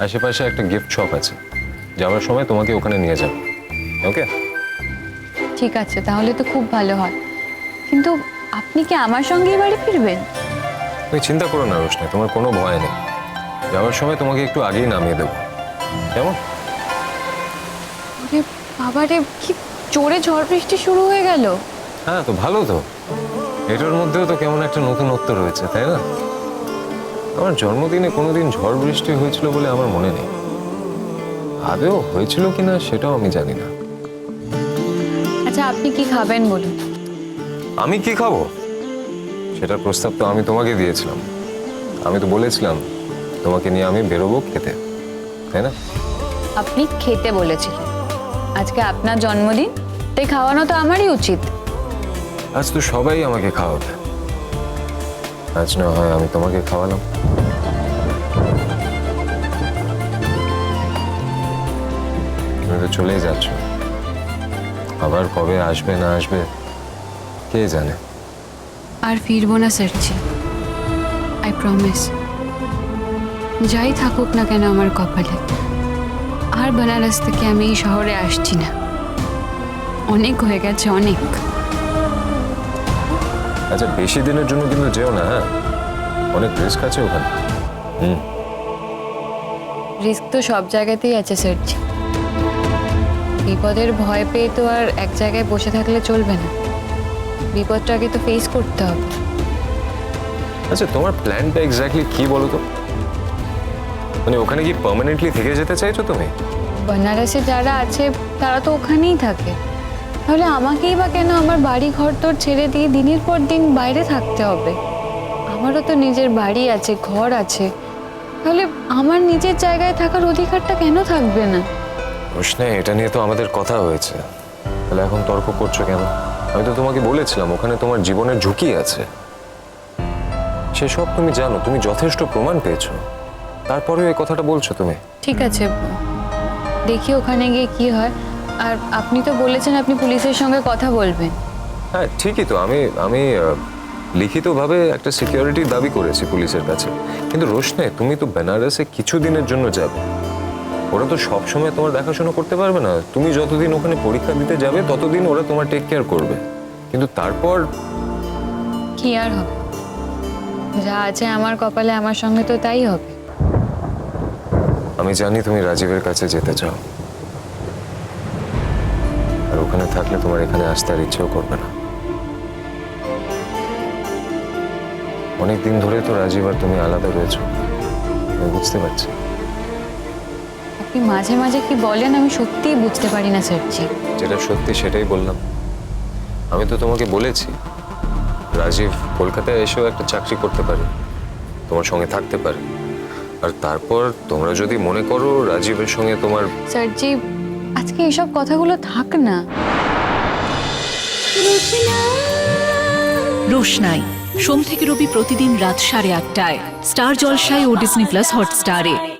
আশেপাশে একটা gift shop আছে, যাওয়ার সময় তোমাকে ওখানে নিয়ে যাবো। ওকে? ঠিক আছে, তাহলে তো খুব ভালো হয়। কিন্তু আপনি কি আমার সঙ্গেই বাড়ি ফিরবেন? তুমি চিন্তা করো না রোশনি, তোমার কোনো ভয় নেই। যাওয়ার সময় তোমাকে একটু আগেই নামিয়ে দেবো, কেমন? আরে বাবারে, কি জোরে ঝড় বৃষ্টি শুরু হয়ে গেল। হ্যাঁ, তো ভালো তো। এটার মধ্যেও তো কেমন একটা নতুনত্ব রয়েছে, তাই না? আমার জন্মদিনে কোনোদিন ঝড় বৃষ্টি হয়েছিল বলে আমার মনে নেই। আদেও হয়েছিল কিনা সেটাও আমি জানি না। আচ্ছা, আপনি কি খাবেন বলুন? আমি কি খাবো সেটার প্রস্তাব তো আমি তোমাকে দিয়েছিলাম। আমি তো বলেছিলাম তোমাকে নিয়ে আমি বেরোবো খেতে, তাই না? আপনি খেতে বলেছিলেন। আজকে আপনার জন্মদিন, তাই খাওয়ানো তো আমারই উচিত। আজ তো সবাই আমাকে খাওয়াবে, আজ না হয় আমি তোমাকে খাওয়ালাম। তুমি তো চলেই যাচ্ছ, আবার কবে আসবে না আসবে কে জানে। আর ফিরবো না স্যারজি, আই প্রমিস। যাই থাকুক না কেন আমার কপালে, আর বেনারস থেকে আমি এই শহরে আসছি না। অনেক হয়ে গেছে, অনেক। আচ্ছা, বেশি দিনের জন্য কিন্তু যেও না, হ্যাঁ? অনেক রিস্ক আছে ওখানে। রিস্ক তো সব জায়গাতেই আছে স্যারজি। বিপদের ভয় পেয়ে তো আর এক জায়গায় বসে থাকলে চলবে না। বিপদটাকে তো ফেস করতে হবে। আচ্ছা, তোমার প্ল্যানটা এক্স্যাক্টলি কি বলো তো? মানে ওখানে কি পার্মানেন্টলি থেকে যেতে চাইছো তুমি? বেনারসে যারা আছে তারা তো ওখানেই থাকে, তাহলে আমাকেই বা কেন আমার বাড়ি ঘর তোর ছেড়ে দিয়ে দিনের পর দিন বাইরে থাকতে হবে? আমারও তো নিজের বাড়ি আছে, ঘর আছে, তাহলে আমার নিজের জায়গায় থাকার অধিকারটা কেন থাকবে না? রোশনি, এটা নিয়ে তো আমাদের কথা হয়েছে, তাহলে এখন তর্ক করছো কেন? আমি তো তোমাকে বলেছিলাম ওখানে তোমার জীবনের ঝুঁকি আছে, সেসব তুমি জানো, তুমি যথেষ্ট প্রমাণ পেয়েছো, তারপরেও এই কথাটা বলছো তুমি। ঠিক আছে, দেখি ওখানে গিয়ে কি হয়। আর আপনি তো বলেছেন আপনি পুলিশের সঙ্গে কথা বলবেন। হ্যাঁ ঠিকই তো, আমি আমি লিখিতভাবে একটা সিকিউরিটির দাবি করেছি পুলিশের কাছে। কিন্তু রোশনি, তুমি তো বেনারসে কিছু দিনের জন্য যাবে, ওরা তো সব সময় তোমার দেখাশোনা করতে পারবে না। তুমি যতদিন ওখানে পরীক্ষা দিতে যাবে ততদিন ওরা তোমার টেক কেয়ার করবে, কিন্তু তারপর কি আর হবে, যা আছে আমার কপালে আমার সঙ্গে তো তাই হবে। আমি জানি তুমি রাজীবের কাছে যেতে চাও, আর ওখানে থাকলে তোমার এখানে আসতে আর ইচ্ছেও করবে না। অনেক দিন ধরে তো রাজীব আর তুমি আলাদা রয়েছো, আমি বুঝতে পারছি। আপনি মাঝে মাঝে কি বলেন আমি সত্যিই বুঝতে পারি না স্যারজি। যেটা সত্যি সেটাই বললাম। আমি তো তোমাকে বলেছি রাজীব কলকাতায় এসেও একটা চাকরি করতে পারে, তোমার সঙ্গে থাকতে পারে, আর তারপর তোমরা যদি মনে করো রাজীবের সঙ্গে তোমার। স্যারজি, আজকে এসব কথাগুলো থাক না। রোশনাই সোম থেকে রবি প্রতিদিন রাত 8:30টায় স্টার জলসায় ও ডিজনি প্লাস হটস্টারে।